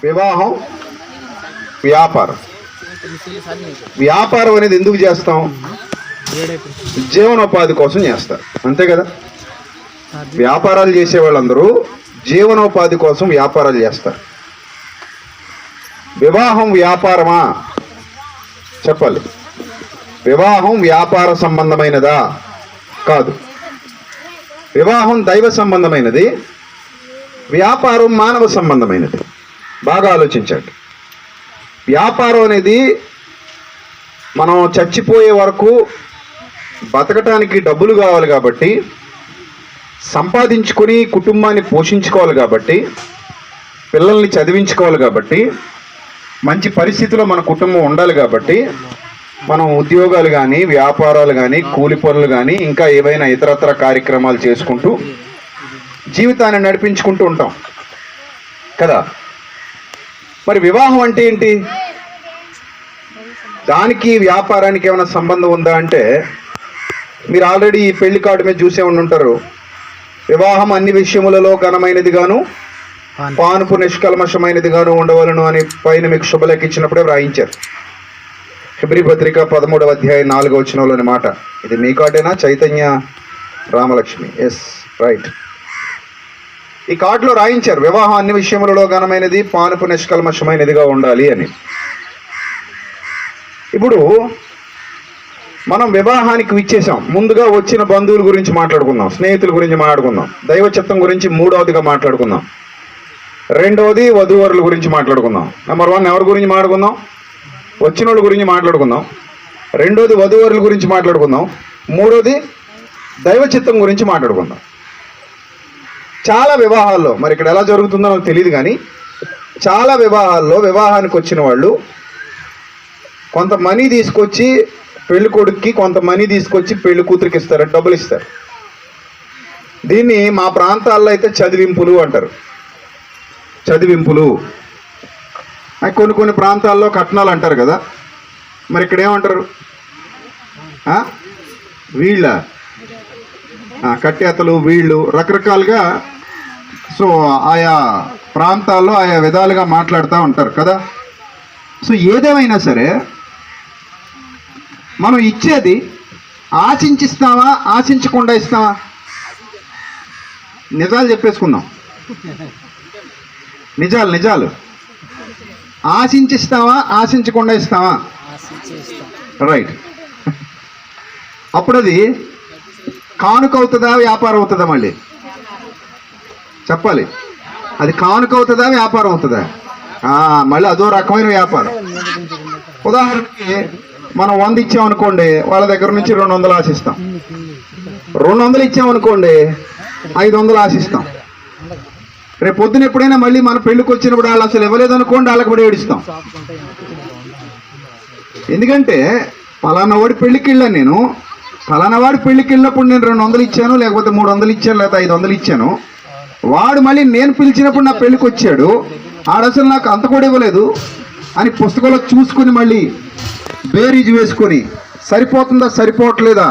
వివాహం, వ్యాపారం. వ్యాపారం అనేది ఎందుకు చేస్తాం? జీవనోపాధి కోసం చేస్తారు, అంతే కదా. వ్యాపారాలు చేసే వాళ్ళందరూ జీవనోపాధి కోసం వ్యాపారాలు చేస్తారు. వివాహం వ్యాపారమా? చెప్పాలి. వివాహం వ్యాపార సంబంధమైనదా? కాదు. వివాహం దైవ సంబంధమైనది, వ్యాపారం మానవ సంబంధమైనది. బాగా ఆలోచించండి. వ్యాపారం అనేది మనం చచ్చిపోయే వరకు బతకటానికి డబ్బులు కావాలి కాబట్టి, సంపాదించుకొని కుటుంబాన్ని పోషించుకోవాలి కాబట్టి, పిల్లల్ని చదివించుకోవాలి కాబట్టి, మంచి పరిస్థితిలో మన కుటుంబం ఉండాలి కాబట్టి మనం ఉద్యోగాలు కానీ, వ్యాపారాలు కానీ, కూలి పనులు కానీ, ఇంకా ఏవైనా ఇతరత్ర కార్యక్రమాలు చేసుకుంటూ జీవితాన్ని నడిపించుకుంటూ ఉంటాం కదా. మరి వివాహం అంటే ఏంటి? దానికి వ్యాపారానికి ఏమైనా సంబంధం ఉందా అంటే, మీరు ఆల్రెడీ ఈ పెళ్లి కార్డు మీద చూసే ఉంటారు. వివాహం అన్ని విషయములలో ఘనమైనది గాను, పానుపు నిష్కల్మషమైనది గాను ఉండవలను అని పైన మీకు శుభలేఖ ఇచ్చినప్పుడే వ్రాయించారు. హెబ్రీ పత్రిక 13వ అధ్యాయం 4వ వచనంలోని మాట. ఇది మీ కార్డేనా? చైతన్య రామలక్ష్మి. Yes, right. ఈ కార్డులో రాయించారు వివాహం అన్ని విషయములలో ఘనమైనది, పానుపు నిష్కల్మషమైనదిగా ఉండాలి అని. ఇప్పుడు మనం వివాహానికి విచ్చేసాం. ముందుగా వచ్చిన బంధువుల గురించి మాట్లాడుకుందాం, స్నేహితుల గురించి మాట్లాడుకుందాం, దైవ చిత్తం గురించి మూడవదిగా మాట్లాడుకుందాం. రెండవది వధూవరుల గురించి మాట్లాడుకుందాం. నెంబర్ 1 ఎవరి గురించి మాట్లాడుకుందాం? వచ్చిన వాళ్ళ గురించి మాట్లాడుకుందాం. రెండోది వధూవరుల గురించి మాట్లాడుకుందాం. మూడోది దైవ చిత్తం గురించి మాట్లాడుకుందాం. చాలా వివాహాల్లో, మరి ఇక్కడ ఎలా జరుగుతుందో నాకు తెలియదు కానీ, చాలా వివాహాల్లో వివాహానికి వచ్చిన వాళ్ళు కొంత మనీ తీసుకొచ్చి పెళ్లి కొడుక్కి, కొంత మనీ తీసుకొచ్చి పెళ్లి కూతురికి ఇస్తారు, డబ్బులు ఇస్తారు. దీన్ని మా ప్రాంతాల్లో అయితే చదివింపులు అంటారు. చదివింపులు. కొన్ని ప్రాంతాల్లో కట్నాలు అంటారు కదా. మరి ఇక్కడ ఏమంటారు? వీళ్ళ కట్టేతలు, వీళ్ళు రకరకాలుగా. సో ఆయా ప్రాంతాల్లో ఆయా విధాలుగా మాట్లాడుతూ ఉంటారు కదా. సో ఏదేమైనా సరే మనం ఇచ్చేది ఆశించిస్తామా, ఆశించకుండా ఇస్తామా? నిజాలు చెప్పేసుకుందాం. నిజాలు ఆశించిస్తావా, ఆశించకుండా ఇస్తావా? రైట్. అప్పుడు అది కానుక అవుతుందా, వ్యాపారం అవుతుందా? మళ్ళీ చెప్పాలి. అది కానుక అవుతుందా, వ్యాపారం అవుతుందా? మళ్ళీ అదో రకమైన వ్యాపారం. ఉదాహరణకి మనం 100 ఇచ్చామనుకోండి, వాళ్ళ దగ్గర నుంచి 200 ఆశిస్తాం. 200 ఇచ్చామనుకోండి, 500 ఆశిస్తాం. రేపు పొద్దున ఎప్పుడైనా మళ్ళీ మన పెళ్ళికి వచ్చినప్పుడు వాళ్ళు అసలు ఇవ్వలేదనుకోండి, వాళ్ళకి కూడా ఏడుస్తాం. ఎందుకంటే పలానా వాడి పెళ్ళికి వెళ్ళాను నేను, పలానా వాడి పెళ్ళికి వెళ్ళినప్పుడు నేను 200 ఇచ్చాను, లేకపోతే 300 ఇచ్చాను, లేకపోతే 500 ఇచ్చాను. వాడు మళ్ళీ నేను పిలిచినప్పుడు నా పెళ్ళికి వచ్చాడు, ఆడు అసలు నాకు అంత కూడా ఇవ్వలేదు అని పుస్తకంలో చూసుకుని మళ్ళీ బేరీజు వేసుకొని సరిపోతుందా, సరిపోవట్లేదా,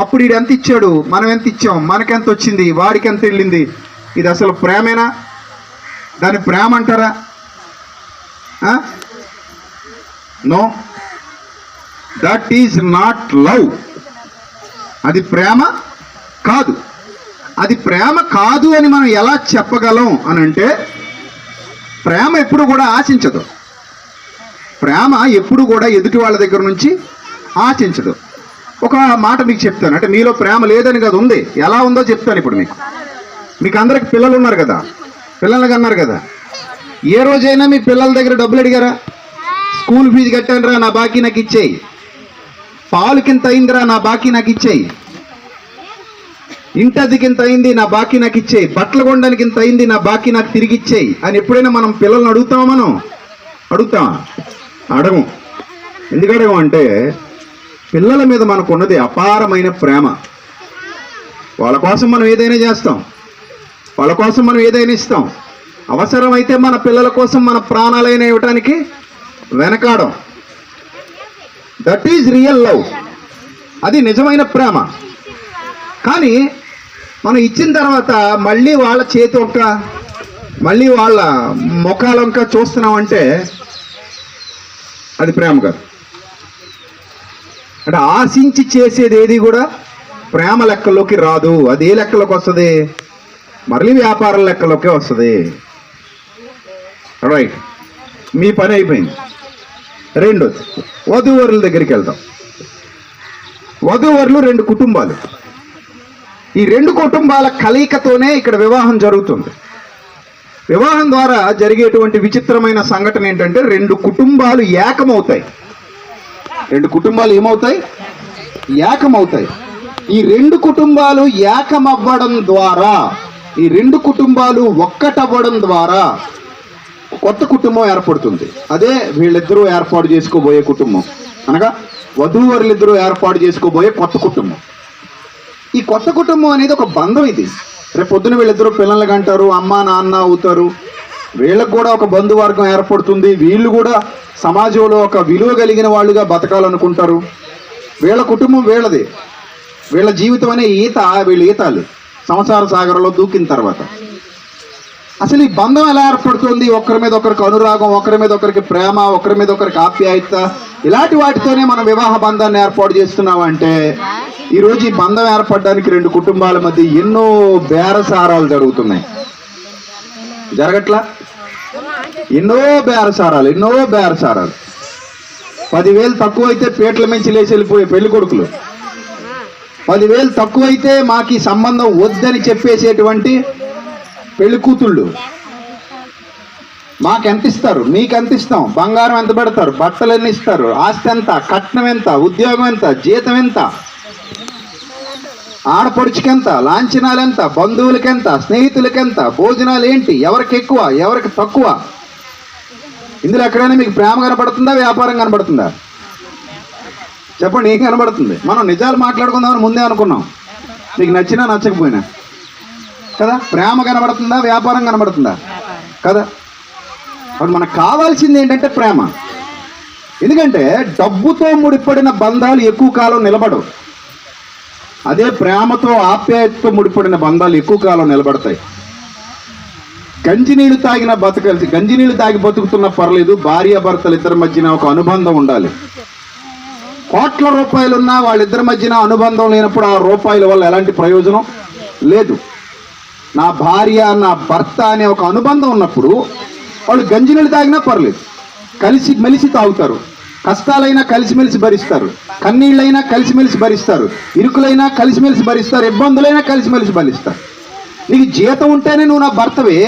అప్పుడు వీడు ఎంత ఇచ్చాడు, మనం ఎంత ఇచ్చాం, మనకెంత వచ్చింది, వాడికి ఎంత వెళ్ళింది, ఇది అసలు ప్రేమేనా? దాన్ని ప్రేమ అంటారా? No, that is not love. అది ప్రేమ కాదు. అది ప్రేమ కాదు అని మనం ఎలా చెప్పగలం అని అంటే, ప్రేమ ఎప్పుడు కూడా ఆశించదు. ప్రేమ ఎప్పుడు కూడా ఎదుటి వాళ్ళ దగ్గర నుంచి ఆశించదు. ఒక మాట మీకు చెప్తాను, అంటే మీలో ప్రేమ లేదని కాదు, ఉంది. ఎలా ఉందో చెప్తాను ఇప్పుడు మీకు అందరికి పిల్లలు ఉన్నారు కదా, పిల్లలకి అన్నారు కదా, ఏ రోజైనా మీ పిల్లల దగ్గర డబ్బులు అడిగారా? స్కూల్ ఫీజు కట్టానురా, నా బాకీ నాకు ఇచ్చేయి. పాలుకింత అయిందిరా, నా బాకీ నాకు ఇచ్చేయి. ఇంటదికి ఇంత అయింది, నా బాకీ నాకు ఇచ్చేయి. బట్టలు కొనడానికి ఇంత అయింది, నా బాకీ నాకు తిరిగి ఇచ్చేయి అని ఎప్పుడైనా మనం పిల్లల్ని అడుగుతామా? మనం అడుగుతామా? అడగం. ఎందుకు అడగం అంటే, పిల్లల మీద మనకున్నది అపారమైన ప్రేమ. వాళ్ళ కోసం మనం ఏదైనా చేస్తాం, వాళ్ళ కోసం మనం ఏదైనా ఇస్తాం. అవసరమైతే మన పిల్లల కోసం మన ప్రాణాలైనా ఇవ్వటానికి వెనకాడం. That is real love. అది నిజమైన ప్రేమ. కానీ మనం ఇచ్చిన తర్వాత మళ్ళీ వాళ్ళ చేతి ఒక మళ్ళీ వాళ్ళ ముఖాలంకా చూస్తున్నామంటే అది ప్రేమ కాదు. అంటే ఆశించి చేసేది ఏది కూడా ప్రేమ లెక్కల్లోకి రాదు. అది ఏ లెక్కలోకి వస్తుంది? మళ్ళీ వ్యాపారం లెక్కలోకే వస్తుంది. రైట్, మీ పని అయిపోయింది. రెండోది, వధూవరుల దగ్గరికి వెళ్దాం. వధూవరులు 2 కుటుంబాలు. ఈ 2 కుటుంబాల కలయికతోనే ఇక్కడ వివాహం జరుగుతుంది. వివాహం ద్వారా జరిగేటువంటి విచిత్రమైన సంఘటన ఏంటంటే 2 కుటుంబాలు ఏకమవుతాయి. 2 కుటుంబాలు ఏమవుతాయి? ఏకమవుతాయి. ఈ 2 కుటుంబాలు ఏకమవ్వడం ద్వారా, ఈ 2 కుటుంబాలు ఒక్కటవ్వడం ద్వారా కొత్త కుటుంబం ఏర్పడుతుంది. అదే వీళ్ళిద్దరూ ఏర్పాటు చేసుకోబోయే కుటుంబం, అనగా వధూవరులిద్దరూ ఏర్పాటు చేసుకోబోయే కొత్త కుటుంబం. ఈ కొత్త కుటుంబం అనేది ఒక బంధం. ఇది రేపు పొద్దున వీళ్ళిద్దరూ పిల్లలు కంటారు, అమ్మ నాన్న అవుతారు. వీళ్ళకు కూడా ఒక బంధువర్గం ఏర్పడుతుంది. వీళ్ళు కూడా సమాజంలో ఒక విలువ కలిగిన వాళ్ళుగా బతకాలనుకుంటారు. వీళ్ళ కుటుంబం వీళ్ళది. వీళ్ళ జీవితం అనే ఈత, వీళ్ళ ఈతాలు సంసార సాగరంలో దూకిన తర్వాత అసలు ఈ బంధం ఎలా ఏర్పడుతుంది? ఒకరి మీద ఒకరికి అనురాగం, ఒకరి మీద ఒకరికి ప్రేమ, ఒకరి మీద ఒకరికి ఆప్యాయత, ఇలాంటి వాటితోనే మనం వివాహ బంధాన్ని ఏర్పాటు చేస్తున్నామంటే ఈరోజు ఈ బంధం ఏర్పడడానికి 2 కుటుంబాల మధ్య ఎన్నో బేరసారాలు జరుగుతున్నాయి. జరగట్లా? ఎన్నో బేరసారాలు. 10,000 తక్కువైతే పీటల మించి లేచి వెళ్ళిపోయే పెళ్లి కొడుకులు, 10,000 తక్కువైతే మాకు ఈ సంబంధం వద్దని చెప్పేసేటువంటి పెళ్లి కూతుళ్ళు. మాకెంత ఇస్తారు, మీకెంత ఇస్తాం, బంగారం ఎంత పెడతారు, బట్టలు ఎన్ని ఇస్తారు, ఆస్తి ఎంత, కట్నం ఎంత, ఉద్యోగం ఎంత, జీతం ఎంత, ఆడపడుచుకెంత, లాంఛనాలెంత, బంధువులకెంత, స్నేహితులకెంత, భోజనాలు ఏంటి, ఎవరికి ఎక్కువ ఎవరికి తక్కువ. ఇందులో ఎక్కడైనా మీకు ప్రేమ కనబడుతుందా, వ్యాపారం కనబడుతుందా? చెప్పండి, ఏం కనబడుతుంది? మనం నిజాలు మాట్లాడుకుందామని ముందే అనుకున్నాం, మీకు నచ్చినా నచ్చకపోయినా కదా. ప్రేమ కనబడుతుందా, వ్యాపారం కనబడుతుందా? కదా. అప్పుడు మనకు కావాల్సింది ఏంటంటే ప్రేమ. ఎందుకంటే డబ్బుతో ముడిపడిన బంధాలు ఎక్కువ కాలం నిలబడవు. అదే ప్రేమతో ఆప్యాయతతో ముడిపడిన బంధాలు ఎక్కువ కాలం నిలబడతాయి. గంజినీళ్ళు తాగి బతుకుతున్నా పర్లేదు, భార్యాభర్తలు ఇద్దరి మధ్యన ఒక అనుబంధం ఉండాలి. కోట్ల రూపాయలున్నా వాళ్ళిద్దరి మధ్యన అనుబంధం లేనప్పుడు ఆ రూపాయల వల్ల ఎలాంటి ప్రయోజనం లేదు. నా భార్య నా భర్త అనే ఒక అనుబంధం ఉన్నప్పుడు వాళ్ళు గంజినీళ్ళు తాగినా పర్లేదు, కలిసి మెలిసి తాగుతారు. కష్టాలైనా కలిసిమెలిసి భరిస్తారు, కన్నీళ్ళైనా కలిసిమెలిసి భరిస్తారు, ఇరుకులైనా కలిసిమెలిసి భరిస్తారు, ఇబ్బందులైనా కలిసిమెలిసి భరిస్తారు. నీకు జీతం ఉంటేనే నువ్వు నా భర్తవే,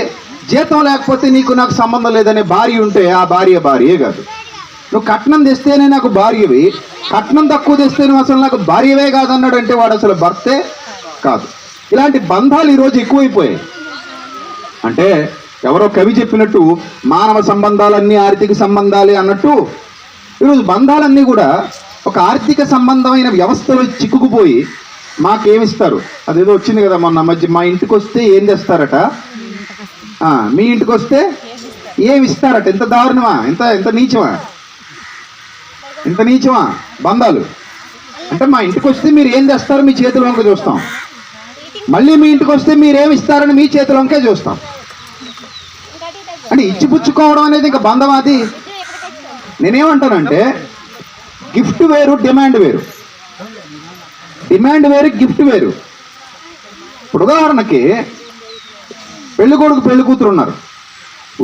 జీతం లేకపోతే నీకు నాకు సంబంధం లేదనే భార్య ఉంటే ఆ భార్యే కాదు. నువ్వు కట్నం తెస్తేనే నాకు భార్యవి, కట్నం తక్కువ తెస్తే నువ్వు అసలు నాకు భార్యవే కాదన్నాడు అంటే వాడు అసలు భర్తే కాదు. ఇలాంటి బంధాలు ఈరోజు ఎక్కువైపోయాయి. అంటే ఎవరో కవి చెప్పినట్టు మానవ సంబంధాలన్నీ ఆర్థిక సంబంధాలే అన్నట్టు ఈరోజు బంధాలన్నీ కూడా ఒక ఆర్థిక సంబంధమైన వ్యవస్థలో చిక్కుకుపోయి మాకేమిస్తారు. అదేదో వచ్చింది కదా మొన్న మధ్య, మా ఇంటికి వస్తే ఏం తెస్తారట, మీ ఇంటికి వస్తే ఏమి ఇస్తారట. ఎంత దారుణమా, ఎంత నీచమా బంధాలు. అంటే మా ఇంటికి వస్తే మీరు ఏం తెస్తారో మీ చేతుల వంక చూస్తాం, మళ్ళీ మీ ఇంటికి వస్తే మీరేమి ఇస్తారని మీ చేతుల వంకే చూస్తాం. అంటే ఇచ్చిపుచ్చుకోవడం అనేది ఇంకా బంధం. అది నేనేమంటానంటే గిఫ్ట్ వేరు, డిమాండ్ వేరు. డిమాండ్ వేరు, గిఫ్ట్ వేరు. ఇప్పుడు ఉదాహరణకి పెళ్లి కొడుకు పెళ్లి కూతురు ఉన్నారు,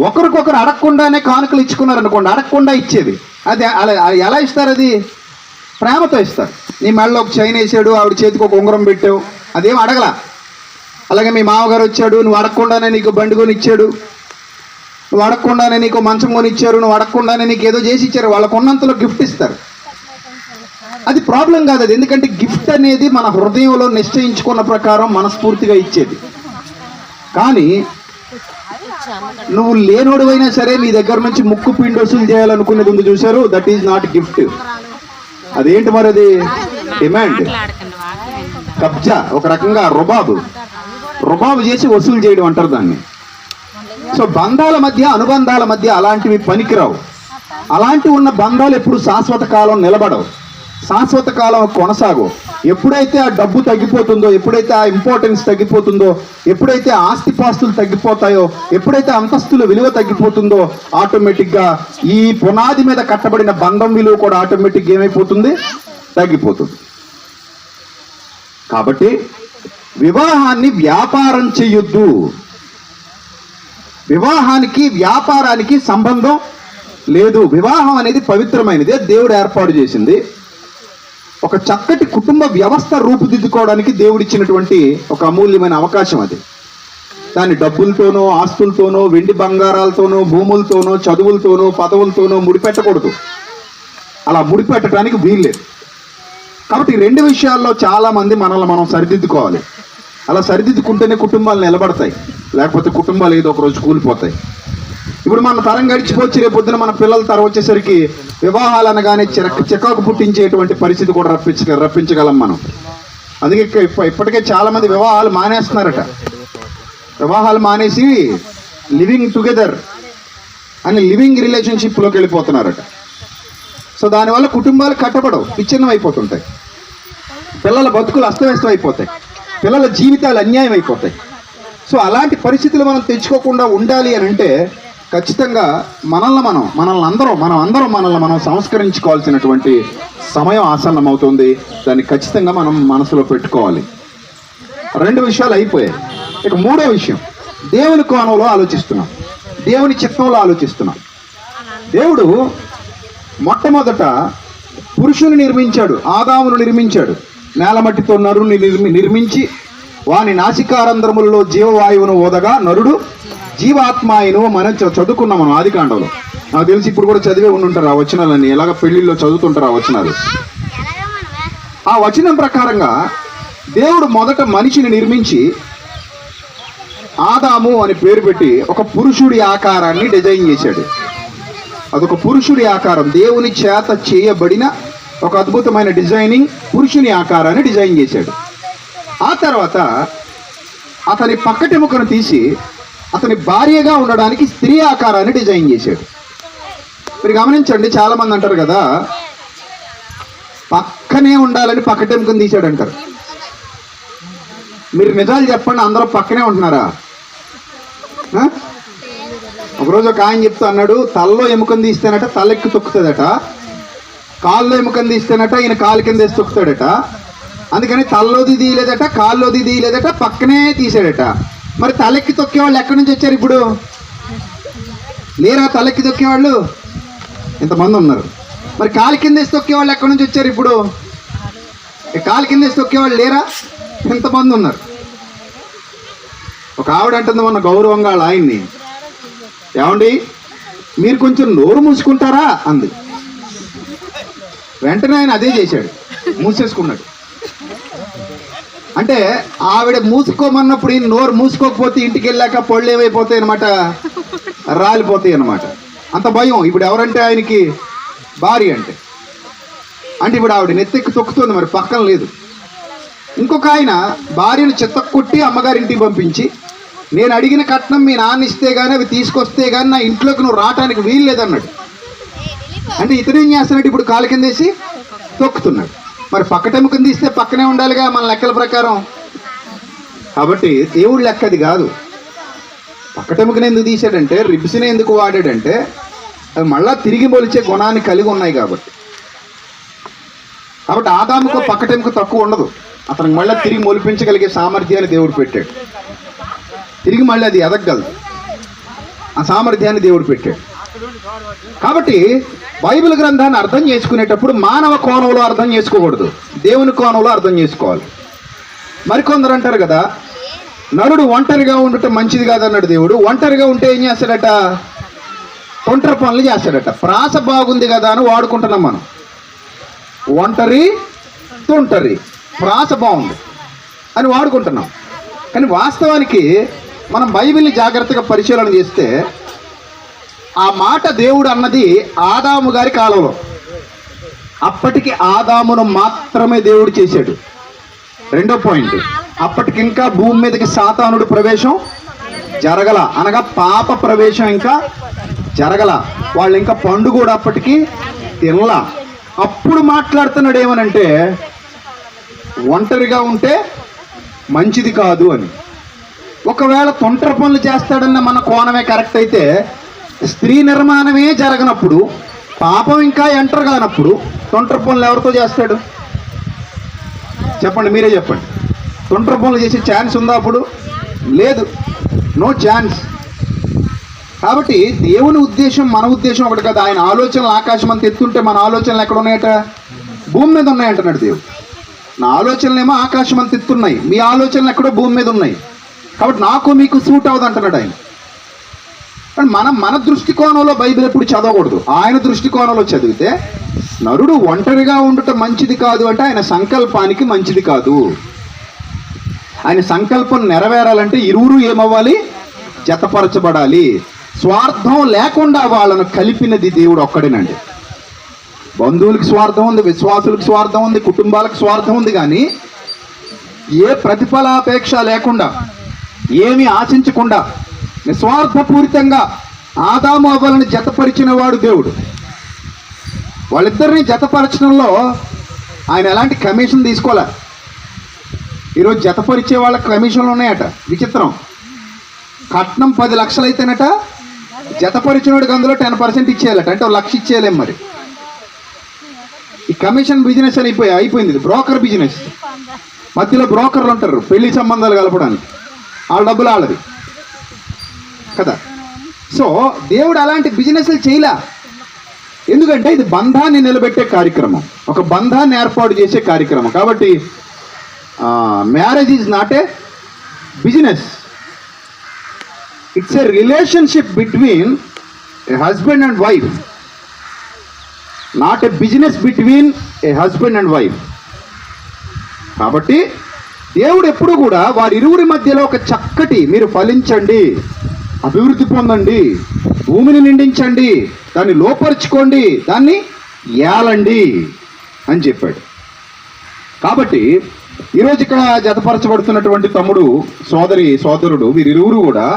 ఒకరికొకరు అడగకుండానే కానుకలు ఇచ్చుకున్నారు అనుకోండి, అడగకుండా ఇచ్చేది. అది ఎలా ఇస్తారు? అది ప్రేమతో ఇస్తారు. నీ మెడలో ఒక చైన్ వేసాడు, ఆవిడ చేతికి ఒక ఉంగరం పెట్టావు, అదేం అడగలా. అలాగే మీ మామగారు వచ్చాడు, నువ్వు అడగకుండానే నీకు బండి కొని ఇచ్చాడు, నువ్వు అడగకుండానే నీకు మంచం కొని ఇచ్చారు, నువ్వు అడగకుండానే నీకు ఏదో చేసి ఇచ్చారు. వాళ్ళకు ఉన్నంతలో గిఫ్ట్ ఇస్తారు. అది ప్రాబ్లం కాదు. అది ఎందుకంటే గిఫ్ట్ అనేది మన హృదయంలో నిశ్చయించుకున్న ప్రకారం మనస్ఫూర్తిగా ఇచ్చేది. కానీ నువ్వు లేనోడువైనా సరే నీ దగ్గర నుంచి ముక్కు పిండి వసూలు చేయాలనుకునేది ఉంది చూశారు, దట్ ఈజ్ నాట్ గిఫ్ట్. అదేంటి మరి? అది డిమాండ్, కబ్జా, ఒక రకంగా రుబాబు చేసి వసూలు చేయడం అంటారు దాన్ని. సో బంధాల మధ్య, అనుబంధాల మధ్య అలాంటివి పనికిరావు. అలాంటివి ఉన్న బంధాలు ఎప్పుడు శాశ్వత కాలం నిలబడవు, శాశ్వత కాలం కొనసాగవు. ఎప్పుడైతే ఆ డబ్బు తగ్గిపోతుందో, ఎప్పుడైతే ఆ ఇంపార్టెన్స్ తగ్గిపోతుందో, ఎప్పుడైతే ఆస్తిపాస్తులు తగ్గిపోతాయో, ఎప్పుడైతే అంతస్తుల విలువ తగ్గిపోతుందో, ఆటోమేటిక్గా ఈ పునాది మీద కట్టబడిన బంధం విలువ కూడా ఆటోమేటిక్గా ఏమైపోతుంది? తగ్గిపోతుంది. కాబట్టి వివాహాన్ని వ్యాపారం చెయ్యొద్దు. వివాహానికి వ్యాపారానికి సంబంధం లేదు. వివాహం అనేది పవిత్రమైనదే, దేవుడు ఏర్పాటు చేసింది. ఒక చక్కటి కుటుంబ వ్యవస్థ రూపుదిద్దుకోవడానికి దేవుడిచ్చినటువంటి ఒక అమూల్యమైన అవకాశం అది. దాన్ని డబ్బులతోనో, ఆస్తులతోనో, వెండి బంగారాలతోనో, భూములతోనో, చదువులతోనో, పదవులతోనో ముడిపెట్టకూడదు. అలా ముడిపెట్టడానికి వీల్లేదు. కాబట్టి ఈ రెండు విషయాల్లో చాలా మంది మనల్ని మనం సరిదిద్దుకోవాలి. అలా సరిదిద్దుకుంటేనే కుటుంబాలు నిలబడతాయి, లేకపోతే కుటుంబాలు ఏదో ఒక రోజు కూలిపోతాయి. ఇప్పుడు మన తరం గడిచిపోవచ్చు, రేపొద్దున మన పిల్లల తరం వచ్చేసరికి వివాహాలు అనగానే చికాకు పుట్టించేటువంటి పరిస్థితి కూడా రప్పించగలం మనం. అందుకే ఇప్పటికే చాలా మంది వివాహాలు మానేస్తున్నారట. వివాహాలు మానేసి లివింగ్ టుగెదర్ అని లివింగ్ రిలేషన్షిప్లోకి వెళ్ళిపోతున్నారట. సో దానివల్ల కుటుంబాలు కట్టబడవు, విచ్ఛిన్నం అయిపోతుంటాయి. పిల్లల బతుకులు అస్తవ్యస్తం అయిపోతాయి, పిల్లల జీవితాలు అన్యాయం అయిపోతాయి. సో అలాంటి పరిస్థితులు మనం తెచ్చుకోకుండా ఉండాలి అని అంటే ఖచ్చితంగా మనల్ని మనం సంస్కరించుకోవాల్సినటువంటి సమయం ఆసన్నమవుతుంది. దాన్ని ఖచ్చితంగా మనం మనసులో పెట్టుకోవాలి. రెండు విషయాలు అయిపోయాయి. ఇక మూడో విషయం, దేవుని కోణంలో ఆలోచిస్తున్నాం, దేవుని చిత్తంలో ఆలోచిస్తున్నాం. దేవుడు మొట్టమొదట పురుషుని నిర్మించాడు, ఆదామును నిర్మించాడు. నేలమట్టితో నరుని నిర్మించి వాని నాసికారంధ్రములలో జీవవాయువును ఓదగా నరుడు జీవాత్మాయను మనం చదువుకున్నాం మనం ఆదికాండంలో. నాకు తెలిసి ఇప్పుడు కూడా చదివే ఉండుంటారు ఆ వచనాలన్నీ, ఎలాగ పెళ్లిళ్ళలో చదువుతుంటారు ఆ వచనాలు. ఆ వచనం ప్రకారంగా దేవుడు మొదట మనిషిని నిర్మించి ఆదాము అని పేరు పెట్టి ఒక పురుషుడి ఆకారాన్ని డిజైన్ చేశాడు. అదొక పురుషుడి ఆకారం, దేవుని చేత చేయబడిన ఒక అద్భుతమైన డిజైనింగ్ పురుషుని ఆకారాన్ని డిజైన్ చేశాడు. ఆ తర్వాత అతని పక్కటెముకను తీసి అతని భార్యగా ఉండడానికి స్త్రీ ఆకారాన్ని డిజైన్ చేశాడు. మీరు గమనించండి, చాలా మంది అంటారు కదా పక్కనే ఉండాలని పక్కటెముకను తీశాడు అంటారు. మీరు నిజాలు చెప్పండి, అందరూ పక్కనే ఉంటున్నారా? ఒకరోజు ఒక ఆయన చెప్తా అన్నాడు, తలలో ఎముకను తీస్తేనట తలెక్కి తొక్కుతుందట, కాల్లో ఎముకను తీస్తేనట ఈయన కాలు కింద వేసి తొక్కుతాడట. అందుకని తలలోది తీయలేదట, కాల్లోది తీయలేదట, పక్కనే తీసాడట. మరి తలెక్కి తొక్కేవాళ్ళు ఎక్కడి నుంచి వచ్చారు? ఇప్పుడు లేరా తలెక్కి తొక్కేవాళ్ళు? ఇంతమంది ఉన్నారు. మరి కాలు కింద వేసి తొక్కేవాళ్ళు ఎక్కడి నుంచి వచ్చారు? ఇప్పుడు కాలు కింద వేసి తొక్కేవాళ్ళు లేరా? ఇంతమంది ఉన్నారు. ఒక ఆవిడ అంటుంది మొన్న గౌరవంగా వాళ్ళ ఆయన్ని, ఏమండి మీరు కొంచెం నోరు మూసుకుంటారా అంది. వెంటనే ఆయన అదే చేశాడు, మూసేసుకున్నాడు. అంటే ఆవిడ మూసుకోమన్నప్పుడు ఈయన నోరు మూసుకోకపోతే ఇంటికి వెళ్ళాక పళ్ళు ఏమైపోతాయి అనమాట, రాలిపోతాయి అనమాట. అంత భయం. ఇప్పుడు ఎవరంటే ఆయనకి భార్య అంటే ఇప్పుడు ఆవిడ నెత్తెక్కి తొక్కుతుంది, మరి పక్కన లేదు. ఇంకొక ఆయన భార్యను చెత్తకొట్టి అమ్మగారింటికి పంపించి, నేను అడిగిన కట్నం మీ నాన్న ఇస్తే కానీ అవి తీసుకొస్తే కానీ నా ఇంట్లోకి నువ్వు రావటానికి వీలు లేదన్నాడు. అంటే ఇతనేం చేస్తున్నాడు? ఇప్పుడు కాలు కిందేసి తొక్కుతున్నాడు. మరి పక్కటెముకను తీస్తే పక్కనే ఉండాలిగా మన లెక్కల ప్రకారం. కాబట్టి దేవుడు లెక్కది కాదు. పక్కటెముకను ఎందుకు తీసాడంటే, రిబ్స్ని ఎందుకు వాడాడంటే అవి మళ్ళా తిరిగి మొలిచే గుణాన్ని కలిగి ఉన్నాయి కాబట్టి. ఆదాముకు పక్కటెముక తక్కువ ఉండదు, అతనికి మళ్ళీ తిరిగి మొలిపించగలిగే సామర్థ్యాన్ని దేవుడు పెట్టాడు. తిరిగి మళ్ళీ అది ఎదగలదు, ఆ సామర్థ్యాన్ని దేవుడు పెట్టాడు. కాబట్టి బైబిల్ గ్రంథాన్ని అర్థం చేసుకునేటప్పుడు మానవ కోణంలో అర్థం చేసుకోకూడదు, దేవుని కోణంలో అర్థం చేసుకోవాలి. మరికొందరు అంటారు కదా, నరుడు ఒంటరిగా ఉండటం మంచిది కాదన్నాడు దేవుడు. ఒంటరిగా ఉంటే ఏం చేస్తాడట? తొంటర పనులు చేస్తాడట. ప్రాస బాగుంది కదా అని వాడుకుంటున్నాం మనం. ఒంటరి తొంటరి ప్రాస బాగుంది అని వాడుకుంటున్నాం. కానీ వాస్తవానికి మనం బైబిల్ని జాగ్రత్తగా పరిశీలన చేస్తే ఆ మాట దేవుడు అన్నది ఆదాము గారి కాలంలో. అప్పటికి ఆదామును మాత్రమే దేవుడు చేశాడు. రెండో పాయింట్, అప్పటికింకా భూమి మీదకి సాతానుడు ప్రవేశం జరగల, అనగా పాప ప్రవేశం ఇంకా జరగల. వాళ్ళు ఇంకా పండు కూడా అప్పటికి తినలా. అప్పుడు మాట్లాడుతున్నాడు ఏమనంటే, ఒంటరిగా ఉంటే మంచిది కాదు అని. ఒకవేళ తొంటర పనులు చేస్తాడన్న మన కోణమే కరెక్ట్ అయితే, స్త్రీ నిర్మాణమే జరగనప్పుడు, పాపం ఇంకా ఎంటర్ కానప్పుడు తొంటర పనులు ఎవరితో చేస్తాడు? చెప్పండి, మీరే చెప్పండి. తొంటర పనులు చేసే ఛాన్స్ ఉందా అప్పుడు? లేదు, నో ఛాన్స్. కాబట్టి దేవుని ఉద్దేశం మన ఉద్దేశం ఒకటి కదా. ఆయన ఆలోచనలు ఆకాశం అంత ఎత్తుంటే మన ఆలోచనలు ఎక్కడ ఉన్నాయట? భూమి మీద ఉన్నాయంటున్నాడు దేవుడు. నా ఆలోచనలేమో ఆకాశం అంత ఎత్తున్నాయి, మీ ఆలోచనలు ఎక్కడో భూమి మీద ఉన్నాయి. కాబట్టి నాకు మీకు సూట్ అవ్వదు అంటున్నాడు ఆయన. కానీ మన దృష్టికోణంలో బైబిల్ ఎప్పుడు చదవకూడదు, ఆయన దృష్టికోణంలో చదివితే నరుడు ఒంటరిగా ఉండటం మంచిది కాదు అంటే ఆయన సంకల్పానికి మంచిది కాదు. ఆయన సంకల్పం నెరవేరాలంటే ఇరువురు ఏమవ్వాలి? జతపరచబడాలి. స్వార్థం లేకుండా వాళ్ళను కలిపినది దేవుడు ఒక్కడేనండి. బంధువులకు స్వార్థం ఉంది, విశ్వాసులకు స్వార్థం ఉంది, కుటుంబాలకు స్వార్థం ఉంది, కానీ ఏ ప్రతిఫలాపేక్ష లేకుండా, ఏమి ఆశించకుండా నిస్వార్థపూరితంగా ఆదాము అవ్వలను జతపరిచిన వాడు దేవుడు. వాళ్ళిద్దరిని జతపరచడంలో ఆయన ఎలాంటి కమిషన్ తీసుకోలే. ఈరోజు జతపరిచే వాళ్ళకి కమిషన్లు ఉన్నాయట. విచిత్రం. కట్నం 10 లక్షలు అయితేనట, జతపరిచినోడికి అందులో 10% ఇచ్చేయాలట. అంటే 1 లక్ష ఇచ్చేయలేం. మరి ఈ కమిషన్ బిజినెస్ అని అయిపోయింది. Broker business. మధ్యలో బ్రోకర్లు ఉంటారు పెళ్లి సంబంధాలు కలపడానికి. వాళ్ళ డబ్బులు వాళ్ళది కదా. సో దేవుడు అలాంటి బిజినెస్లు చేయలే. ఎందుకంటే ఇది బంధాన్ని నిలబెట్టే కార్యక్రమం, ఒక బంధాన్ని ఏర్పాటు చేసే కార్యక్రమం. కాబట్టి marriage is not a business, it's a relationship between A husband and wife, not a business between A husband and wife. కాబట్టి దేవుడు ఎప్పుడు కూడా వారిరువురి మధ్యలో ఒక చక్కటి, మీరు ఫలించండి, అభివృద్ధి పొందండి, భూమిని నిండించండి, దాన్ని లోపరుచుకోండి, దాన్ని ఏలండి అని చెప్పాడు. కాబట్టి ఈరోజు ఇక్కడ జతపరచబడుతున్నటువంటి తమ్ముడు, సోదరుడు వీరిరువురు కూడా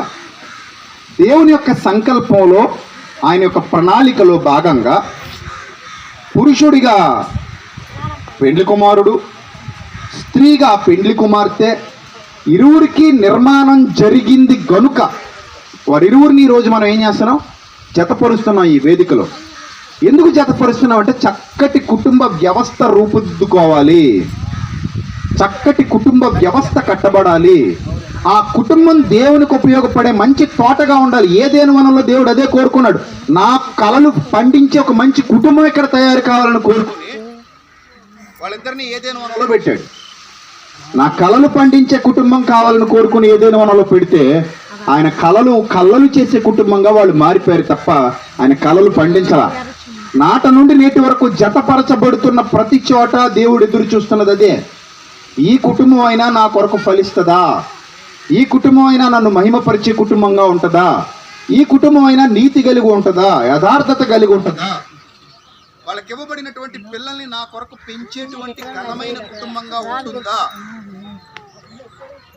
దేవుని యొక్క సంకల్పంలో, ఆయన యొక్క ప్రణాళికలో భాగంగా పురుషుడిగా పెండ్లి కుమారుడు, స్త్రీగా పెండ్లి కుమార్తె, ఇరువురికి నిర్మాణం జరిగింది గనుక వారిరువురిని ఈరోజు మనం ఏం చేస్తున్నాం? జతపరుస్తున్నాం ఈ వేదికలో. ఎందుకు జతపరుస్తున్నాం అంటే చక్కటి కుటుంబ వ్యవస్థ రూపుదిద్దుకోవాలి, చక్కటి కుటుంబ వ్యవస్థ కట్టబడాలి, ఆ కుటుంబం దేవునికి ఉపయోగపడే మంచి తోటగా ఉండాలి. ఏదేను వనంలో దేవుడు అదే కోరుకున్నాడు. నా కలలు పండించే ఒక మంచి కుటుంబం ఇక్కడ తయారు కావాలని కోరుకుని వాళ్ళిద్దరిని ఏదేను వనంలో పెట్టాడు. నా కలలు పండించే కుటుంబం కావాలని కోరుకుని ఏదేను వనంలో పెడితే ఆయన కలలు చేసే కుటుంబంగా వాళ్ళు మారిపోయారు తప్ప ఆయన కలలు పండించలా. నాట నుండి నేటి వరకు జతపరచబడుతున్న ప్రతి చోట దేవుడు ఎదురు చూస్తున్నది అదే. ఈ కుటుంబం అయినా నా కొరకు ఫలిస్తుందా? ఈ కుటుంబం అయినా నన్ను మహిమపరిచే కుటుంబంగా ఉంటుందా? ఈ కుటుంబం అయినా నీతి కలిగి ఉంటుందా? యథార్థత కలిగి ఉంటుందా? వాళ్ళకి ఇవ్వబడినటువంటి పిల్లల్ని నా కొరకు పెంచేటువంటి ఘనమైన కుటుంబంగా ఉంటుందా?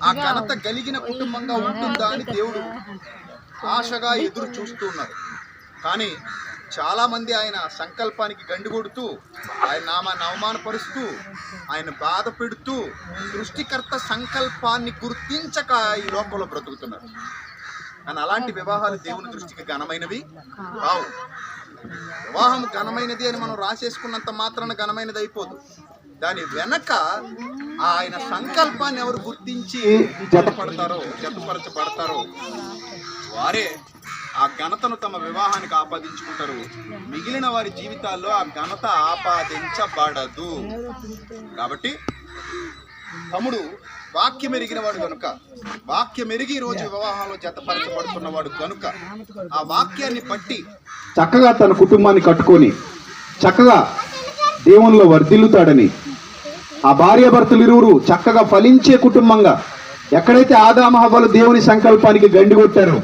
ఆ ఘనత కలిగిన కుటుంబంగా ఉంటుందా అని దేవుడు ఆశగా ఎదురు చూస్తున్నారు. కానీ చాలామంది ఆయన సంకల్పానికి గండి కొడుతూ, ఆయన నామాన్ని అవమానపరుస్తూ, ఆయన బాధ పెడుతూ, సృష్టికర్త సంకల్పాన్ని గుర్తించక ఈ లోకంలో బ్రతుకుతున్నారు. కానీ అలాంటి వివాహాలు దేవుని దృష్టికి ఘనమైనవి కావు. వివాహం ఘనమైనది అని మనం రాసేసుకున్నంత మాత్రాన ఘనమైనది అయిపోదు. దాని వెనక ఆయన సంకల్పాన్ని ఎవరు గుర్తించి జతపరచబడతారో వారే ఆ ఘనతను తమ వివాహానికి ఆపాదించుకుంటారు. మిగిలిన వారి జీవితాల్లో ఆ ఘనత ఆపాదించబడదు. కాబట్టి తమ్ముడు వాక్యం ఎరిగిన వాడు కనుక, వాక్యం ఎరిగి రోజు వివాహంలో జతపరచబడుతున్నవాడు కనుక ఆ వాక్యాన్ని బట్టి చక్కగా తన కుటుంబాన్ని కట్టుకొని చక్కగా దేవునిలో వర్ధిల్లుతాడని, ఆ భార్యాభర్తలు ఇరువురు చక్కగా ఫలించే కుటుంబంగా, ఎక్కడైతే ఆదాము హవ్వలు దేవుని సంకల్పానికి గండి కొట్టారో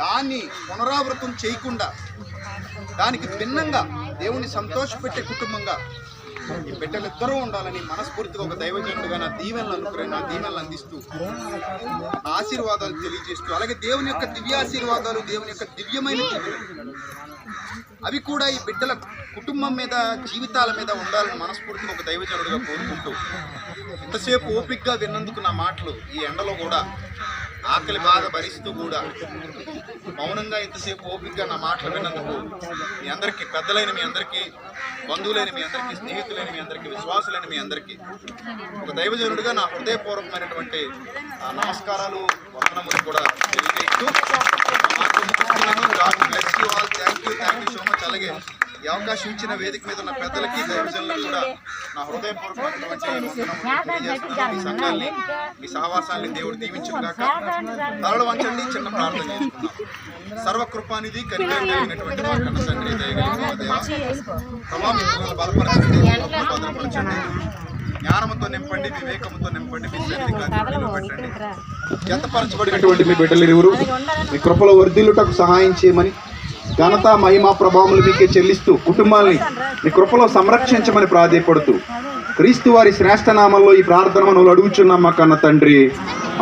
దాన్ని పునరావృతం చేయకుండా దానికి భిన్నంగా దేవుని సంతోషపెట్టే కుటుంబంగా ఈ బిడ్డలిద్దరూ ఉండాలని మనస్ఫూర్తిగా ఒక దైవజనుడుగా నా దీవెనలు అందిస్తూ నా ఆశీర్వాదాలు తెలియజేస్తూ, అలాగే దేవుని యొక్క దివ్యాశీర్వాదాలు, దేవుని యొక్క దివ్యమైన దీవెనలు అవి కూడా ఈ బిడ్డల కుటుంబం మీద, జీవితాల మీద ఉండాలని మనస్ఫూర్తిగా ఒక దైవజనుడుగా కోరుకుంటూ, ఇంతసేపు ఓపికగా విన్నందుకు నా మాటలు ఈ ఎండలో కూడా, ఆకలి బాధ భరిస్తూ కూడా మౌనంగా ఇంతసేపు ఓపికగా నా మాటలు విన్నందుకు మీ అందరికీ, పెద్దలైన మీ అందరికీ, బంధువులైన మీ అందరికీ, స్నేహితులైన మీ అందరికీ, విశ్వాసులైన మీ అందరికీ ఒక దైవజనుడిగా నా హృదయపూర్వకమైనటువంటి నమస్కారాలు, వందనములు కూడా తెలియజేస్తూ థ్యాంక్ యూ సో మచ్. అలాగే ఈ అవకాశం ఇచ్చిన వేదిక మీద ఉన్న పెద్దలకి, దైవజనులకు కూడా నా హృదయపూర్వకమైనటువంటి వందనములు తెలియజేస్తున్నాను. మీ సంఘాన్ని, మీ సహవాసాన్ని దేవుడు దీవించుగాక. తలలు వంచండి, చిన్న ప్రార్థన చేసుకుందాం. సర్వకృపానిధి, కనికరం కలిగినటువంటి మా కన్న తండ్రి, దయగలిగిన దేవా, ప్రభా మీ పిల్లలను బలపరచండి, భద్రపరచండి, జ్ఞానంతో నింపండి, వివేకంతో నింపండి, మీ సన్నిధిలో పెట్టండి. జతపరచబడినటువంటి మీ బిడ్డలు ఇరువురు మీ కృపలో వర్ధిల్లుటకు సహాయం చేయమని, ఘనత, మహిమ, ప్రభావములు మీకే చెల్లిస్తూ కుటుంబాలని మీ కృపలో సంరక్షించమని ప్రాధేయపడుతూ, క్రీస్తు వారి శ్రేష్ఠ నామంలో ఈ ప్రార్థన మనం అడుగుచున్నాం మా కన్న తండ్రి,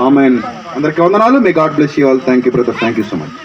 ఆమెన్. అందరికీ వందనాలు. May God bless you all. Thank you brother, thank you so much.